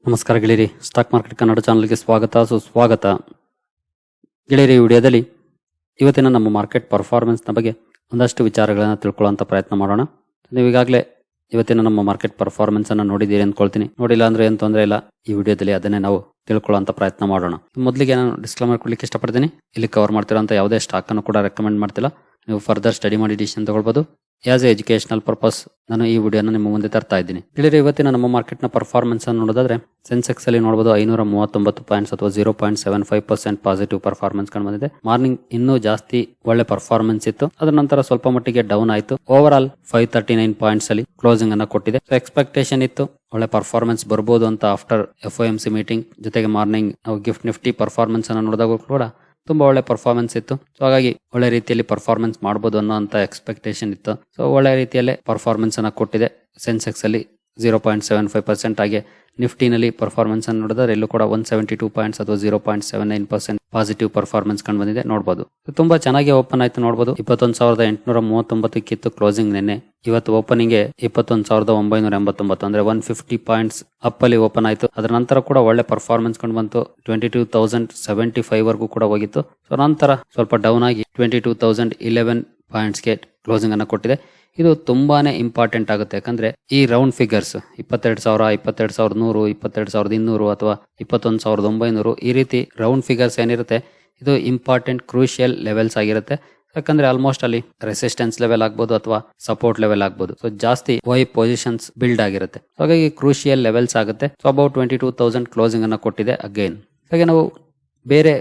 ನಮಸ್ಕಾರ ಗೆಳೆಯರಿ, stock market Kannada ಚಾನಲ್ಗೆ ಸುಸ್ವಾಗತ. ಗೆಳೆಯರಿ, ಈ ವಿಡಿಯೋದಲ್ಲಿ ಇವತ್ತಿನ ನಮ್ಮ ಮಾರ್ಕೆಟ್ ಪರ್ಫಾರ್ಮೆನ್ಸ್ನ ಬಗ್ಗೆ ಒಂದಷ್ಟು ವಿಚಾರಗಳನ್ನು ತಿಳ್ಕೊಳ್ಳುವಂಥ ಪ್ರಯತ್ನ ಮಾಡೋಣ. ನೀವು ಈಗಾಗಲೇ ಇವತ್ತಿನ ನಮ್ಮ ಮಾರ್ಕೆಟ್ ಪರ್ಫಾರ್ಮೆನ್ಸ್ ಅನ್ನು ನೋಡಿದ್ದೀರಿ ಅಂದ್ಕೊಳ್ತೀನಿ. ನೋಡಿಲ್ಲ ಅಂದ್ರೆ ಏನು ತೊಂದರೆ ಇಲ್ಲ, ಈ ವಿಡಿಯೋದಲ್ಲಿ ಅದನ್ನೇ ನಾವು ತಿಳ್ಕೊಳ್ಳುವಂಥ ಪ್ರಯತ್ನ ಮಾಡೋಣ. ಮೊದಲಿಗೆ ನಾನು ಡಿಸ್ಕ್ಲೇಮರ್ ಕೊಡ್ಲಿಕ್ಕೆ ಇಷ್ಟಪಡ್ತೀನಿ. ಇಲ್ಲಿ ಕವರ್ ಮಾಡ್ತಿರೋಂಥ ಯಾವುದೇ ಸ್ಟಾಕ್ ಅನ್ನು ಕೂಡ ರೆಕಮೆಂಡ್ ಮಾಡ್ತಿಲ್ಲ. ನೀವು ಫರ್ದರ್ ಸ್ಟಡಿ ಮಾಡಿ ಡಿಸಿಷನ್ ತಗೊಳ್ಬೋದು. ಆಸ್ ಎ ಎಜುಕೇಶನಲ್ ಪರ್ಪಸ್ ನಾನು ಈ ವಿಡಿಯೋನ ನಿಮ್ಮ ಮುಂದೆ ತರ್ತಾ ಇದ್ದೀನಿ. ಇಲ್ಲಿ ಇವತ್ತಿನ ನಮ್ಮ ಮಾರ್ಕೆಟ್ ನ ಪರ್ಫಾರ್ಮೆನ್ಸ್ ಅನ್ನು ನೋಡೋದಾದ್ರೆ ಸೆನ್ಸೆಕ್ಸ್ ಅಲ್ಲಿ ನೋಡಬಹುದು 539 ಪಾಯಿಂಟ್ಸ್ ಅಥವಾ 0.75% ಪಾಸಿಟಿವ್ ಪರ್ಫಾರ್ಮೆನ್ಸ್ ಕಂಡು ಬಂದಿದೆ. ಮಾರ್ನಿಂಗ್ ಇನ್ನೂ ಜಾಸ್ತಿ ಒಳ್ಳೆ ಪರ್ಫಾರ್ಮೆನ್ಸ್ ಇತ್ತು, ಅದರ ನಂತರ ಸ್ವಲ್ಪ ಮಟ್ಟಿಗೆ ಡೌನ್ ಆಯಿತು. ಓವರ್ ಆಲ್ 539 ಪಾಯಿಂಟ್ಸ್ ಅಲ್ಲಿ ಕ್ಲೋಸಿಂಗ್ ಅನ್ನ ಕೊಟ್ಟಿದೆ. ಸೊ ಎಕ್ಸ್ಪೆಕ್ಟೇಷನ್ ಇತ್ತು ಒಳ್ಳೆ ಪರ್ಫಾರ್ಮೆನ್ಸ್ ಬರ್ಬೋದು ಅಂತ ಆಫ್ಟರ್ FOMC ಮೀಟಿಂಗ್. ಜೊತೆಗೆ ಮಾರ್ನಿಂಗ್ ನಾವು ಗಿಫ್ಟ್ ನಿಫ್ಟಿ ಪರ್ಫಾರ್ಮೆನ್ಸ್ ಅನ್ನು ನೋಡಿದಾಗ ಕೂಡ ತುಂಬಾ ಒಳ್ಳೆ ಪರ್ಫಾರ್ಮೆನ್ಸ್ ಇತ್ತು. ಸೊ ಹಾಗಾಗಿ ಒಳ್ಳೆ ರೀತಿಯಲ್ಲಿ ಪರ್ಫಾರ್ಮೆನ್ಸ್ ಮಾಡಬಹುದು ಅನ್ನೋ ಎಕ್ಸ್ಪೆಕ್ಟೇಷನ್ ಇತ್ತು. ಸೊ ಒಳ್ಳೆ ರೀತಿಯಲ್ಲೇ ಪರ್ಫಾರ್ಮೆನ್ಸ್ ಅನ್ನ ಕೊಟ್ಟಿದೆ. ಸೆನ್ಸೆಕ್ಸ್ ಅಲ್ಲಿ 0.75% ಹಾಗೆ ನಿಫ್ಟಿನಲ್ಲಿ ಪರ್ಫಾರ್ಮೆನ್ಸ್ ಅನ್ನು ನೋಡಿದ್ರೆ ಎಲ್ಲೂ ಕೂಡ 172 ಪಾಯಿಂಟ್ಸ್ ಅಥವಾ 0.79% ಪಾಸಿಟಿವ್ ಪರ್ಫಾರ್ಮೆನ್ಸ್ ಕಂಡು ಬಂದಿದೆ. ನೋಡಬಹುದು ತುಂಬಾ ಚೆನ್ನಾಗಿ ಓಪನ್ ಆಯ್ತು. ನೋಡಬಹುದು 21,839 ಕಿತ್ತು ಕ್ಲೋಸಿಂಗ್ ನಿನ್ನೆ. ಇವತ್ತು ಓಪನಿಂಗ್ 21,989 ಅಂದ್ರೆ 150 ಪಾಯಿಂಟ್ಸ್ ಅಪ್ ಅಲ್ಲಿ ಓಪನ್ ಆಯ್ತು. ಅದರ ನಂತರ ಕೂಡ ಒಳ್ಳೆ ಪರ್ಫಾರ್ಮೆನ್ಸ್ ಕಂಡು ಬಂತು. 22,075 ವರೆಗೂ ಕೂಡ ಹೋಗಿತ್ತು. ಸೊ ನಂತರ ಸ್ವಲ್ಪ ಡೌನ್ ಆಗಿ 22,011 ಪಾಯಿಂಟ್ಸ್ಗೆ ಕ್ಲೋಸಿಂಗ್ ಅನ್ನು ಕೊಟ್ಟಿದೆ. ಇದು ತುಂಬಾನೇ ಇಂಪಾರ್ಟೆಂಟ್ ಆಗುತ್ತೆ. ಯಾಕಂದ್ರೆ ಈ ರೌಂಡ್ ಫಿಗರ್ಸ್ 22,000, 22,100, 22,200 ಅಥವಾ 21,900 ಈ ರೀತಿ ರೌಂಡ್ ಫಿಗರ್ಸ್ ಏನಿರುತ್ತೆ ಇದು ಇಂಪಾರ್ಟೆಂಟ್ ಕ್ರೂಷಿಯಲ್ ಲೆವೆಲ್ಸ್ ಆಗಿರುತ್ತೆ. ಯಾಕಂದ್ರೆ ಆಲ್ಮೋಸ್ಟ್ ಅಲ್ಲಿ ರೆಸಿಸ್ಟೆನ್ಸ್ ಲೆವೆಲ್ ಆಗ್ಬೋದು ಅಥವಾ ಸಪೋರ್ಟ್ ಲೆವೆಲ್ ಆಗ್ಬೋದು. ಸೊ ಜಾಸ್ತಿ ವೈ ಪೊಸಿಷನ್ಸ್ ಬಿಲ್ಡ್ ಆಗಿರುತ್ತೆ. ಹಾಗಾಗಿ ಕ್ರೂಷಿಯಲ್ ಲೆವೆಲ್ಸ್ ಆಗುತ್ತೆ. ಸೊ ಅಬೌಟ್ 22,000 ಕ್ಲೋಸಿಂಗ್ ಅನ್ನ ಕೊಟ್ಟಿದೆ ಅಗೈನ್. ಹಾಗೆ ನಾವು ಬೇರೆ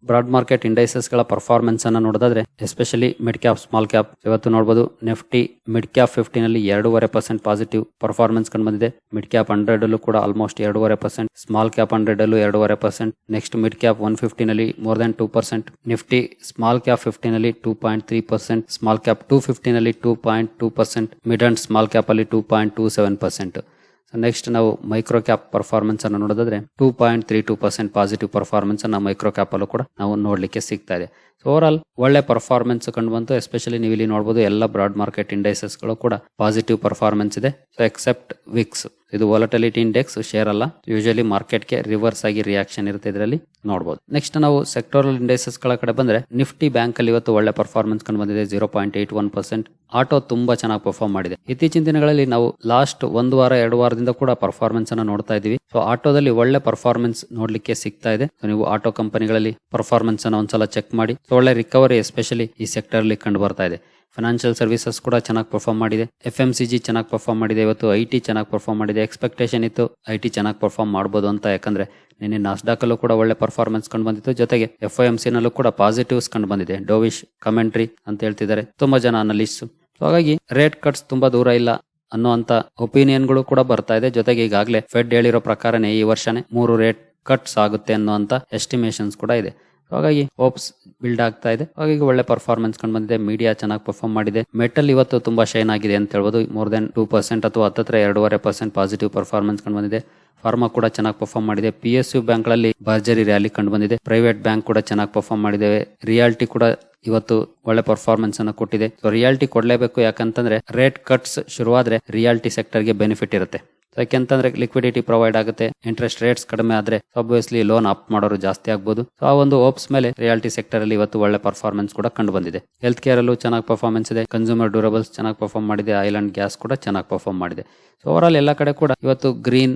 ಬ್ರಾಡ್ ಮಾರ್ಕೆಟ್ ಇಂಡೈಸಸ್ ಗಳ ಪರ್ಫಾರ್ಮೆನ್ಸ್ ಅನ್ನ ನೋಡೋದಾದ್ರೆ especially mid cap, small cap ಇವತ್ತು ನೋಡಬಹುದು. ನಿಫ್ಟಿ ಮಿಡ್ ಕ್ಯಾಪ್ 50 ನಲ್ಲಿ 2.5% ಪಾಸಿಟಿವ್ ಪರ್ಫಾರ್ಮೆನ್ಸ್ ಕಂಡು ಬಂದಿದೆ. ಮಿಡ್ ಕ್ಯಾಪ್ 100 ಅಲ್ಲೂ ಕೂಡ ಆಲ್ಮೋಸ್ಟ್ 2.5%, ಸ್ಮಾಲ್ ಕ್ಯಾಪ್ 100 ಅಲ್ಲೂ 2.5%. ನೆಕ್ಸ್ಟ್ ಮಿಡ್ ಕ್ಯಾಪ್ 150 ನಲ್ಲಿ more than 2%. Nifty small cap 50 ನಲ್ಲಿ 2.3%, ಸ್ಮಾಲ್ ಕ್ಯಾಪ್ 250 ನಲ್ಲಿ 2.2%, ಮಿಡ್ ಅಂಡ್ ಸ್ಮಾಲ್ ಕ್ಯಾಪ್ ಅಲ್ಲಿ 2.27%. ನೆಕ್ಸ್ಟ್ ನಾವು ಮೈಕ್ರೋ ಕ್ಯಾಪ್ ಪರ್ಫಾರ್ಮೆನ್ಸ್ ಅನ್ನು ನೋಡೋದಾದ್ರೆ 2.32% ಪಾಸಿಟಿವ್ ಪರ್ಫಾರ್ಮೆನ್ಸ್ ಅನ್ನ ಮೈಕ್ರೋ ಕ್ಯಾಪ್ ಅಲ್ಲೂ ಕೂಡ ನಾವು ನೋಡ್ಲಿಕ್ಕೆ ಸಿಗ್ತಾ ಇದೆ. ಸೊ ಓವರ್ ಆಲ್ ಒಳ್ಳೆ ಪರ್ಫಾರ್ಮೆನ್ಸ್ ಕಂಡು ಬಂತು. ಎಸ್ಪೆಷಲಿ ನೀವು ಇಲ್ಲಿ ನೋಡಬಹುದು ಎಲ್ಲ ಬ್ರಾಡ್ ಮಾರ್ಕೆಟ್ ಇಂಡೈಸಸ್ ಗಳು ಕೂಡ ಪಾಸಿಟಿವ್ ಪರ್ಫಾರ್ಮೆನ್ಸ್ ಇದೆ. ಸೊ ಎಕ್ಸೆಪ್ಟ್ ವಿಕ್ಸ್, ಇದು ವಾಲಟಿಲಿಟಿ ಇಂಡೆಕ್ಸ್ ಶೇರ್ ಅಲ್ಲ. ಯೂಶಲಿ ಮಾರ್ಕೆಟ್ಗೆ ರಿವರ್ಸ್ ಆಗಿ ರಿಯಾಕ್ಷನ್ ಇರುತ್ತೆ ಇದರಲ್ಲಿ ನೋಡಬಹುದು. ನೆಕ್ಸ್ಟ್ ನಾವು ಸೆಕ್ಟೋರಲ್ ಇಂಡೈಸಸ್ ಗಳ ಕಡೆ ಬಂದ್ರೆ ನಿಫ್ಟಿ ಬ್ಯಾಂಕ್ ಅಲ್ಲಿ ಇವತ್ತು ಒಳ್ಳೆ ಪರ್ಫಾರ್ಮೆನ್ಸ್ ಕಂಡು ಬಂದಿದೆ 0.81%. ಆಟೋ ತುಂಬಾ ಚೆನ್ನಾಗಿ ಪರ್ಫಾರ್ಮ್ ಮಾಡಿದೆ. ಇತ್ತೀಚಿನ ದಿನಗಳಲ್ಲಿ ನಾವು ಲಾಸ್ಟ್ 1 ವಾರ 2 ವಾರದಿಂದ ಕೂಡ ಪರ್ಫಾರ್ಮೆನ್ಸ್ ಅನ್ನ ನೋಡ್ತಾ ಇದೀವಿ. ಸೊ ಆಟೋದಲ್ಲಿ ಒಳ್ಳೆ ಪರ್ಫಾರ್ಮೆನ್ಸ್ ನೋಡ್ಲಿಕ್ಕೆ ಸಿಗ್ತಾ ಇದೆ. ಸೊ ನೀವು ಆಟೋ ಕಂಪನಿಗಳಲ್ಲಿ ಪರ್ಫಾರ್ಮೆನ್ಸ್ ಅನ್ನ ಒಂದ್ಸಲ ಚೆಕ್ ಮಾಡಿ. ಸೊ ಒಳ್ಳೆ ರಿಕವರಿ ಎಸ್ಪೆಷಲಿ ಈ ಸೆಕ್ಟರ್ ಅಲ್ಲಿ ಕಂಡು ಬರ್ತಾ ಇದೆ. ಫೈನಾನ್ಷಿಯಲ್ ಸರ್ವಿಸಸ್ ಕೂಡ ಚೆನ್ನಾಗಿ ಪರ್ಫಾರ್ಮ್ ಮಾಡಿದೆ. FMCG ಚೆನ್ನಾಗಿ ಪರ್ಫಾರ್ಮ್ ಮಾಡಿದೆ. ಇವತ್ತು IT ಚೆನ್ನಾಗಿ ಪರ್ಫಾರ್ಮ್ ಮಾಡಿದೆ. ಎಕ್ಸ್ಪೆಕ್ಟೇಷನ್ ಇತ್ತು IT ಚೆನ್ನಾಗಿ ಪರ್ಫಾರ್ಮ್ ಮಾಡಬಹುದು ಅಂತ. ಯಾಕಂದ್ರೆ ನಿನ್ನೆ ನಾಸ್ಡಾಕ್ ಅಲ್ಲೂ ಕೂಡ ಒಳ್ಳೆ ಪರ್ಫಾರ್ಮೆನ್ಸ್ ಕಂಡು ಬಂದಿತ್ತು. ಜೊತೆಗೆ FOMC ನಲ್ಲೂ ಕೂಡ ಪಾಸಿಟಿವ್ಸ್ ಕಂಡು ಬಂದಿದೆ. ಡೋವಿಶ್ ಕಮೆಂಟ್ರಿ ಅಂತ ಹೇಳ್ತಿದ್ದಾರೆ ತುಂಬಾ ಜನ ಅನಲಿಸ್ಟ್. ಸೊ ಹಾಗಾಗಿ ರೇಟ್ ಕಟ್ಸ್ ತುಂಬಾ ದೂರ ಇಲ್ಲ ಅನ್ನುವಂತ ಒಪಿನಿಯನ್ ಗಳು ಕೂಡ ಬರ್ತಾ ಇದೆ. ಜೊತೆಗೆ ಈಗಾಗಲೇ ಫೆಡ್ ಹೇಳಿರೋ ಪ್ರಕಾರನೇ ಈ ವರ್ಷನೇ 3 ರೇಟ್ ಕಟ್ಸ್ ಆಗುತ್ತೆ ಅನ್ನುವಂತ ಎಸ್ಟಿಮೇಷನ್ಸ್ ಕೂಡ ಇದೆ. ಹಾಗಾಗಿ ಹೋಪ್ಸ್ ಬಿಲ್ಡ್ ಆಗ್ತಾ ಇದೆ. ಹಾಗಾಗಿ ಒಳ್ಳೆ ಪರ್ಫಾರ್ಮೆನ್ಸ್ ಕಂಡು ಬಂದಿದೆ. ಮೀಡಿಯಾ ಚೆನ್ನಾಗಿ ಪರ್ಫಾರ್ಮ್ ಮಾಡಿದೆ. ಮೆಟಲ್ ಇವತ್ತು ತುಂಬಾ ಶೈನ್ ಆಗಿದೆ ಅಂತ ಹೇಳ್ಬೋದು. ಮೋರ್ ದನ್ 2% ಅಥವಾ 2.5% ಪಾಸಿಟಿವ್ ಪರ್ಫಾರ್ಮೆನ್ಸ್ ಕಂಡು ಬಂದಿದೆ. ಫಾರ್ಮಾ ಕೂಡ ಚೆನ್ನಾಗಿ ಪರ್ಫಾರ್ಮ್ ಮಾಡಿದೆ. PSU ಬ್ಯಾಂಕ್ ಗಳಲ್ಲಿ ಭರ್ಜರಿ ರ್ಯಾಲಿ ಕಂಡು ಬಂದಿದೆ. ಪ್ರೈವೇಟ್ ಬ್ಯಾಂಕ್ ಕೂಡ ಚೆನ್ನಾಗಿ ಪರ್ಫಾರ್ಮ್ ಮಾಡಿದೆ. ರಿಯಾಲಿಟಿ ಕೂಡ ಇವತ್ತು ಒಳ್ಳೆ ಪರ್ಫಾರ್ಮೆನ್ಸ್ ಅನ್ನು ಕೊಟ್ಟಿದೆ. ಸೊ ರಿಯಾಲಿಟಿ ಕೊಡ್ಲೇಬೇಕು, ಯಾಕಂತಂದ್ರೆ ರೇಟ್ ಕಟ್ಸ್ ಶುರುವಾದ್ರೆ ರಿಯಾಲಿಟಿ ಸೆಕ್ಟರ್ ಗೆ ಬೆನಿಫಿಟ್ ಇರುತ್ತೆ. ಯಾಕೆಂತಂದ್ರೆ ಲಿಕ್ವಿಡಿಟಿ ಪ್ರೊವೈಡ್ ಆಗುತ್ತೆ. ಇಂಟ್ರೆಸ್ಟ್ ರೇಟ್ಸ್ ಕಡಿಮೆ ಆದ್ರೆ ಆಬ್ವಿಯಸ್ಲಿ ಲೋನ್ ಅಪ್ ಮಾಡೋರು ಜಾಸ್ತಿ ಆಗ್ಬೋದು. ಸೊ ಆ ಒಂದು ಹೋಪ್ಸ್ ಮೇಲೆ ರಿಯಾಲಿಟಿ ಸೆಕ್ಟರ್ ಅಲ್ಲಿ ಇವತ್ತು ಒಳ್ಳೆ ಪರ್ಫಾರ್ಮೆನ್ಸ್ ಕೂಡ ಕಂಡು ಬಂದಿದೆ. ಹೆಲ್ತ್ ಕೇರ್ ಅಲ್ಲೂ ಚೆನ್ನಾಗಿ ಪರ್ಫಾರ್ಮೆನ್ಸ್ ಇದೆ. ಕನ್ಸ್ಯೂಮರ್ ಡ್ಯೂರಬಲ್ಸ್ ಚೆನ್ನಾಗಿ ಪರ್ಫಾರ್ಮ್ ಮಾಡಿದೆ. ಆಯಿಲ್ ಅಂಡ್ ಗ್ಯಾಸ್ ಕೂಡ ಚೆನ್ನಾಗಿ ಪರ್ಫಾರ್ಮ್ ಮಾಡಿದೆ. ಸೊ ಓವರ್ ಆಲ್ ಎಲ್ಲ ಕಡೆ ಕೂಡ ಇವತ್ತು ಗ್ರೀನ್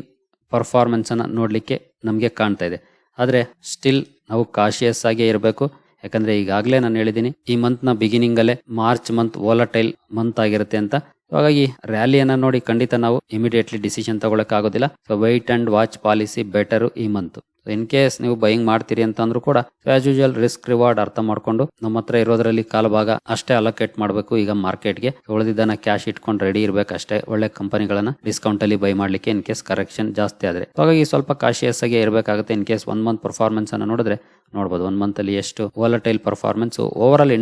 ಪರ್ಫಾರ್ಮೆನ್ಸ್ ಅನ್ನ ನೋಡ್ಲಿಕ್ಕೆ ನಮ್ಗೆ ಕಾಣ್ತಾ ಇದೆ. ಆದ್ರೆ ಸ್ಟಿಲ್ ನಾವು ಕಾಶಿಯಸ್ ಆಗಿ ಇರಬೇಕು. ಯಾಕಂದ್ರೆ ಈಗಾಗಲೇ ನಾನು ಹೇಳಿದೀನಿ ಈ ಮಂತ್ ನ ಬಿಗಿನಿಂಗ್ ಅಲ್ಲೇ ಮಾರ್ಚ್ ಮಂತ್ ವೋಲಟೈಲ್ ಮಂತ್ ಆಗಿರುತ್ತೆ ಅಂತ. ಹಾಗಾಗಿ ರ್ಯಾಲಿಯನ್ನ ನೋಡಿ ಖಂಡಿತ ನಾವು ಇಮಿಡಿಯೇಟ್ಲಿ ಡಿಸಿಷನ್ ತಗೊಳಕ್ ಆಗೋದಿಲ್ಲ. So white and watch policy better ಈ ಮಂತ್. ಇನ್ ಕೇಸ್ ನೀವು ಬೈಯಿಂಗ್ ಮಾಡ್ತೀರಿ ಅಂತಂದ್ರೂ ಕೂಡ ಆಸ್ ಯೂಶುವಲ್ ರಿಸ್ಕ್ ರಿವಾರ್ಡ್ ಅರ್ಥ ಮಾಡ್ಕೊಂಡು ನಮ್ಮ ಹತ್ರ ಇರೋದ್ರಲ್ಲಿ ಕಾಲ ಭಾಗ ಅಷ್ಟೇ ಅಲೋಕೇಟ್ ಮಾಡಬೇಕು. ಈಗ ಮಾರ್ಕೆಟ್ಗೆ ಉಳಿದಿದ್ದನ್ನ ಕ್ಯಾಶ್ ಇಟ್ಕೊಂಡು ರೆಡಿ ಇರ್ಬೇಕು ಅಷ್ಟೇ. ಒಳ್ಳೆ ಕಂಪನಿಗಳನ್ನ ಡಿಸ್ಕೌಂಟ್ ಅಲ್ಲಿ ಬೈ ಮಾಡ್ಲಿಕ್ಕೆ ಇನ್ ಕೇಸ್ ಕರೆಕ್ಷನ್ ಜಾಸ್ತಿ ಆದ್ರೆ. ಹಾಗಾಗಿ ಸ್ವಲ್ಪ ಕಾಶಿಯಸ್ ಆಗಿ ಇರಬೇಕಾಗುತ್ತೆ. ಇನ್ ಕೇಸ್ 1 ಮಂತ್ ಪರ್ಫಾರ್ಮೆನ್ಸ್ ಅನ್ನ ನೋಡಿದ್ರೆ ನೋಡಬಹುದು 1 ಮಂತ್ ಅಲ್ಲಿ ಎಷ್ಟು volatile performance over all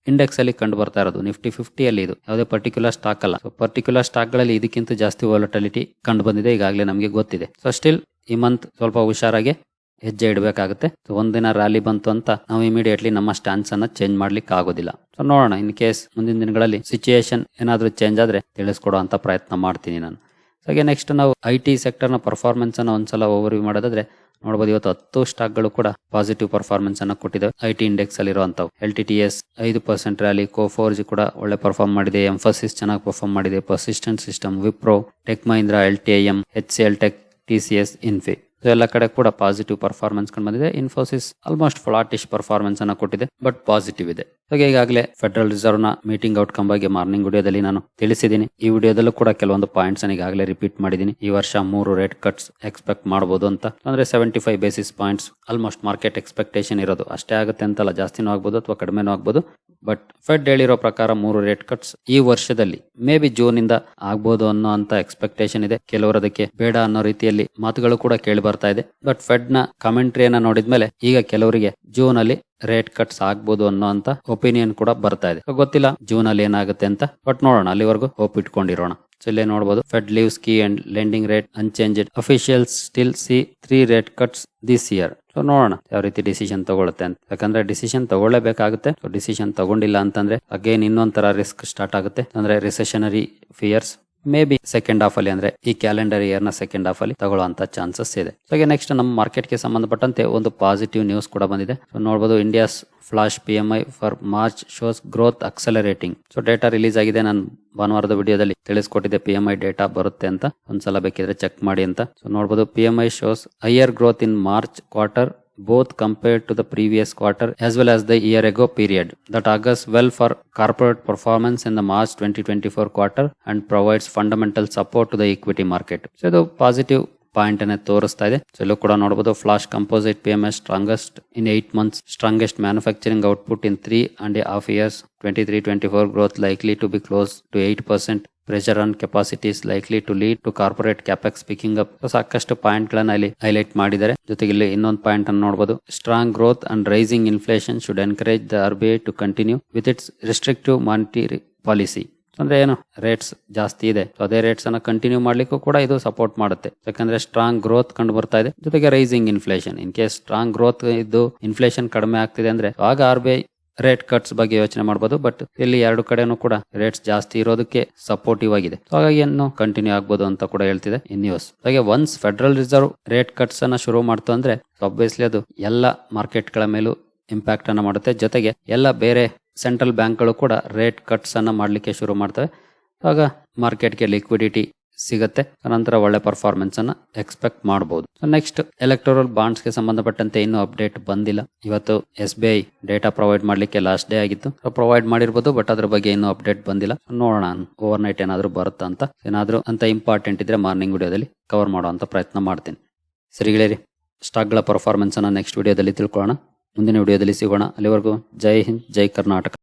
index ಅಲ್ಲಿ ಕಂಡು ಬರ್ತಾ ಇರೋದು. ನಿಫ್ಟಿ 50 ಅಲ್ಲಿ ಇದು ಯಾವುದೇ ಪರ್ಟಿಕ್ಯುಲರ್ ಸ್ಟಾಕ್ ಅಲ್ಲ. ಸೊ ಪರ್ಟಿಕ್ಯುಲರ್ ಸ್ಟಾಕ್ ಗಳಲ್ಲಿ ಇದಕ್ಕಿಂತ ಜಾಸ್ತಿ ವಾಲಟಿಲಿಟಿ ಕಂಡು ಬಂದಿದೆ, ಈಗಾಗಲೇ ನಮಗೆ ಗೊತ್ತಿದೆ. ಸೊ ಸ್ಟಿಲ್ ಈ ಮಂತ್ ಸ್ವಲ್ಪ ಹುಷಾರಾಗಿ ಹೆಜ್ಜೆ ಇಡಬೇಕಾಗುತ್ತೆ. ಸೊ ಒಂದಿನ ರ್ಯಾಲಿ ಬಂತು ಅಂತ ನಾವು ಇಮಿಡಿಯೇಟ್ಲಿ ನಮ್ಮ ಸ್ಟ್ಯಾನ್ಸ್ ಅನ್ನ ಚೇಂಜ್ ಮಾಡ್ಲಿಕ್ಕೆ ಆಗೋದಿಲ್ಲ. ಸೊ ನೋಡೋಣ, ಇನ್ ಕೇಸ್ ಮುಂದಿನ ದಿನಗಳಲ್ಲಿ ಸಿಚುಯೇಷನ್ ಏನಾದ್ರೂ ಚೇಂಜ್ ಆದ್ರೆ ತಿಳಿಸ್ಕೊಡೋ ಅಂತ ಪ್ರಯತ್ನ ಮಾಡ್ತೀನಿ ನಾನು. ಹಾಗೆ ನೆಕ್ಸ್ಟ್ ನಾವು IT ಸೆಕ್ಟರ್ ನ ಪರ್ಫಾರ್ಮೆನ್ಸ್ ಅನ್ನ ಒಂದ್ಸಲ ಓವರ್ವ್ಯೂ ಮಾಡೋದಾದ್ರೆ ನೋಡಬಹುದು. ಇವತ್ತು 10 ಸ್ಟಾಕ್ಗಳು ಕೂಡ ಪಾಸಿಟಿವ್ ಪರ್ಫಾರ್ಮೆನ್ಸ್ ಅನ್ನ ಕೊಟ್ಟಿದೆ. IT ಇಂಡೆಕ್ಸ್ ಅಲ್ಲಿ ಇರುವಂತವು. LTTS 5% ರ್ಯಾಲಿ, Coforge ಕೂಡ ಒಳ್ಳೆ ಪರ್ಫಾರ್ಮ್ ಮಾಡಿದೆ, ಎಂಫಸಿಸ್ ಚೆನ್ನಾಗಿ ಪರ್ಫಾರ್ಮ್ ಮಾಡಿದೆ, persistent system, Wipro, tech Mahindra, LTIM, HCL tech, TCS, ಇನ್ಫಿ ಎಲ್ಲ ಕಡೆ ಕೂಡ ಪಾಸಿಟಿವ್ ಪರ್ಫಾರ್ಮೆನ್ಸ್ ಕಂಡು ಬಂದಿದೆ. ಇನ್ಫೋಸಿಸ್ ಆಲ್ಮೋಸ್ಟ್ ಫ್ಲಾಟಿಶ್ ಪರ್ಫಾರ್ಮೆನ್ಸ್ ಅನ್ನ ಕೊಟ್ಟಿದೆ, ಬಟ್ ಪಾಸಿಟಿವ್ ಇದೆ. ಹಾಗೆ ಈಗಾಗಲೇ ಫೆಡರಲ್ ರಿಸರ್ವ್ ನ ಮೀಟಿಂಗ್ ಔಟ್ಕಮ್ ಬಗ್ಗೆ ಮಾರ್ನಿಂಗ್ ವಿಡಿಯೋದಲ್ಲಿ ನಾನು ತಿಳಿಸಿದ್ದೀನಿ. ಈ ವಿಡಿಯೋದಲ್ಲೂ ಕೂಡ ಕೆಲವೊಂದು ಪಾಯಿಂಟ್ಸ್ ಈಗಾಗಲೇ ರಿಪೀಟ್ ಮಾಡಿದ್ದೀನಿ. ಈ ವರ್ಷ 3 ರೇಟ್ ಕಟ್ಸ್ ಎಕ್ಸ್ಪೆಕ್ಟ್ ಮಾಡಬಹುದು ಅಂತ. ಅಂದ್ರೆ 75 basis points almost market expectation ಇರೋದು. ಅಷ್ಟೇ ಆಗುತ್ತೆ ಅಂತಲ್ಲ, ಜಾಸ್ತಿನೂ ಆಗ್ಬೋದು ಅಥವಾ ಕಡಿಮೆನೂ ಆಗ್ಬೋದು. ಬಟ್ ಫೆಡ್ ಹೇಳಿರೋ ಪ್ರಕಾರ 3 ರೇಟ್ ಕಟ್ಸ್ ಈ ವರ್ಷದಲ್ಲಿ ಮೇ ಬಿ ಜೂನ್ ಇಂದ ಆಗ್ಬೋದು ಅನ್ನೋ ಅಂತ ಎಕ್ಸ್ಪೆಕ್ಟೇಷನ್ ಇದೆ. ಕೆಲವರು ಅದಕ್ಕೆ ಬೇಡ ಅನ್ನೋ ರೀತಿಯಲ್ಲಿ ಮಾತುಗಳು ಕೂಡ ಕೇಳಿ ಬರ್ತಾ ಇದೆ. ಬಟ್ ಫೆಡ್ ನ ಕಮೆಂಟ್ರಿಯನ್ನ ನೋಡಿದ್ಮೇಲೆ ಈಗ ಕೆಲವರಿಗೆ ಜೂನ್ ಅಲ್ಲಿ ರೇಟ್ ಕಟ್ಸ್ ಆಗ್ಬೋದು ಅನ್ನೋ ಅಂತ ಒಪಿನಿಯನ್ ಕೂಡ ಬರ್ತಾ ಇದೆ. ಗೊತ್ತಿಲ್ಲ ಜೂನ್ ಅಲ್ಲಿ ಏನಾಗುತ್ತೆ ಅಂತ, ಬಟ್ ನೋಡೋಣ. ಅಲ್ಲಿವರೆಗೂ ಹೋಪ್ ಇಟ್ಕೊಂಡಿರೋಣ. ಸೊ ಇಲ್ಲೇ ನೋಡಬಹುದು, Fed leaves key and lending rate unchanged, officials still C 3 rate cuts this year. So ನೋಡೋಣ ಯಾವ ರೀತಿ ಡಿಸಿಷನ್ ತಗೊಳುತ್ತೆ ಅಂತ. ಯಾಕಂದ್ರೆ ಡಿಸಿಷನ್ ತಗೊಳ್ಳೇಬೇಕಾಗುತ್ತೆ. ಸೊ ಡಿಸಿಷನ್ ತಗೊಂಡಿಲ್ಲ ಅಂತಂದ್ರೆ ಅಗೇನ್ ಇನ್ನೊಂಥರ ರಿಸ್ಕ್ ಸ್ಟಾರ್ಟ್ ಆಗುತ್ತೆ. ಅಂದ್ರೆ recessionary fears may be second half ಅಲ್ಲಿ, ಅಂದ್ರೆ ಈ ಕ್ಯಾಲೆಂಡರ್ ಇಯರ್ ನ ಸೆಕೆಂಡ್ ಹಾಫ್ ಅಲ್ಲಿ ತಗೊಳ್ಳುವಂತ ಚಾನ್ಸಸ್ ಇದೆ. ಹಾಗೆ ನೆಕ್ಸ್ಟ್ ನಮ್ಮ ಮಾರ್ಕೆಟ್ ಗೆ ಸಂಬಂಧಪಟ್ಟಂತೆ ಒಂದು ಪಾಸಿಟಿವ್ ನ್ಯೂಸ್ ಕೂಡ ಬಂದಿದೆ. ಸೊ ನೋಡಬಹುದು, India's flash PMI for March shows growth accelerating. So data release ಆಗಿದೆ. ನಾನು ಭಾನುವಾರದ ವಿಡಿಯೋದಲ್ಲಿ ತಿಳಿಸ್ಕೊಟ್ಟಿದ್ದೆ PMI ಡೇಟಾ ಬರುತ್ತೆ ಅಂತ, ಒಂದ್ಸಲ ಬೇಕಿದ್ರೆ ಚೆಕ್ ಮಾಡಿ ಅಂತ. ಸೊ ನೋಡಬಹುದು, PMI shows higher growth in March quarter both compared to the previous quarter as well as the year ago period. That augurs well for corporate performance in the March 2024 quarter and provides fundamental support to the equity market. So ಇದು positive point ಅನ್ನು ತೋರಿಸ್ತಾ ಇದೆ. So ಇಲ್ಲೂ ಕೂಡ ನೋಡಬಹುದು, flash composite PMI strongest in 8 months, strongest manufacturing output in 3.5 years, 23-24 growth likely to be close to 8%. Pressure on capacity is likely to lead to corporate capex picking up. So ಸಾಕಷ್ಟು point ಗಳನ್ನ ಇಲ್ಲಿ highlight ಮಾಡಿದ್ದಾರೆ. ಜೊತೆಗೆ ಇಲ್ಲಿ ಇನ್ನೊಂದು point ಅನ್ನು ನೋಡಬಹುದು, strong growth and rising inflation should encourage the RBI to continue with its restrictive monetary policy. ಅಂದ್ರೆ ಏನು, ರೇಟ್ಸ್ ಜಾಸ್ತಿ ಇದೆ, ಅದೇ ರೇಟ್ಸ್ ಅನ್ನ ಕಂಟಿನ್ಯೂ ಮಾಡ್ಲಿಕ್ಕೂ ಕೂಡ ಇದು ಸಪೋರ್ಟ್ ಮಾಡುತ್ತೆ. ಯಾಕಂದ್ರೆ ಸ್ಟ್ರಾಂಗ್ ಗ್ರೋತ್ ಕಂಡು ಬರ್ತಾ ಇದೆ, ಜೊತೆಗೆ rising inflation. In case strong growth ಇದ್ದು ಇನ್ಫ್ಲೇಷನ್ ಕಡಿಮೆ ಆಗ್ತಿದೆ ಅಂದ್ರೆ ಆಗ RBI ರೇಟ್ ಕಟ್ಸ್ ಬಗ್ಗೆ ಯೋಚನೆ ಮಾಡಬಹುದು. ಬಟ್ ಇಲ್ಲಿ ಎರಡು ಕಡೆನೂ ಕೂಡ ರೇಟ್ಸ್ ಜಾಸ್ತಿ ಇರೋದಕ್ಕೆ ಸಪೋರ್ಟಿವ್ ಆಗಿದೆ. ಹಾಗಾಗಿ ಏನು ಕಂಟಿನ್ಯೂ ಆಗ್ಬೋದು ಅಂತ ಕೂಡ ಹೇಳ್ತಿದೆ ಈ ನ್ಯೂಸ್. ಹಾಗೆ once federal reserve rate cuts ಅನ್ನ ಶುರು ಮಾಡ್ತು ಅಂದ್ರೆ ಆಬ್ವಿಯಸ್ಲಿ ಅದು ಎಲ್ಲ ಮಾರ್ಕೆಟ್ ಗಳ ಮೇಲೂ ಇಂಪ್ಯಾಕ್ಟ್ ಅನ್ನ ಮಾಡುತ್ತೆ. ಜೊತೆಗೆ ಎಲ್ಲ ಬೇರೆ ಸೆಂಟ್ರಲ್ ಬ್ಯಾಂಕ್ಗಳು ಕೂಡ ರೇಟ್ ಕಟ್ಸ್ ಅನ್ನ ಮಾಡ್ಲಿಕ್ಕೆ ಶುರು ಮಾಡ್ತವೆ. ಆಗ ಮಾರ್ಕೆಟ್ಗೆ ಲಿಕ್ವಿಡಿಟಿ ಸಿಗುತ್ತೆ, ನಂತರ ಒಳ್ಳೆ ಪರ್ಫಾರ್ಮೆನ್ಸ್ ಅನ್ನ ಎಕ್ಸ್ಪೆಕ್ಟ್ ಮಾಡಬಹುದು. ನೆಕ್ಸ್ಟ್ ಎಲೆಕ್ಟೋರಲ್ ಬಾಂಡ್ಸ್ ಗೆ ಸಂಬಂಧಪಟ್ಟಂತೆ ಇನ್ನೂ ಅಪ್ಡೇಟ್ ಬಂದಿಲ್ಲ. ಇವತ್ತು SBI ಡೇಟಾ ಪ್ರೊವೈಡ್ ಮಾಡ್ಲಿಕ್ಕೆ ಲಾಸ್ಟ್ ಡೇ ಆಗಿತ್ತು. ಪ್ರೊವೈಡ್ ಮಾಡಿರ್ಬೋದು, ಬಟ್ ಅದ್ರ ಬಗ್ಗೆ ಇನ್ನೂ ಅಪ್ಡೇಟ್ ಬಂದಿಲ್ಲ. ನೋಡೋಣ ಓವರ್ ನೈಟ್ ಏನಾದ್ರು ಬರುತ್ತಾ ಅಂತ. ಏನಾದ್ರು ಅಂತ ಇಂಪಾರ್ಟೆಂಟ್ ಇದ್ರೆ ಮಾರ್ನಿಂಗ್ ವಿಡಿಯೋದಲ್ಲಿ ಕವರ್ ಮಾಡುವಂತ ಪ್ರಯತ್ನ ಮಾಡ್ತೀನಿ. ಸರಿಗಳೇ, ಸ್ಟಾಕ್ ಗಳ ಪರ್ಫಾರ್ಮೆನ್ಸ್ ಅನ್ನ ನೆಕ್ಸ್ಟ್ ವಿಡಿಯೋದಲ್ಲಿ ತಿಳ್ಕೊಳ್ಳೋಣ. ಮುಂದಿನ ವಿಡಿಯೋದಲ್ಲಿ ಸಿಗೋಣ. ಅಲ್ಲಿವರೆಗೂ ಜೈ ಹಿಂದ್, ಜೈ ಕರ್ನಾಟಕ.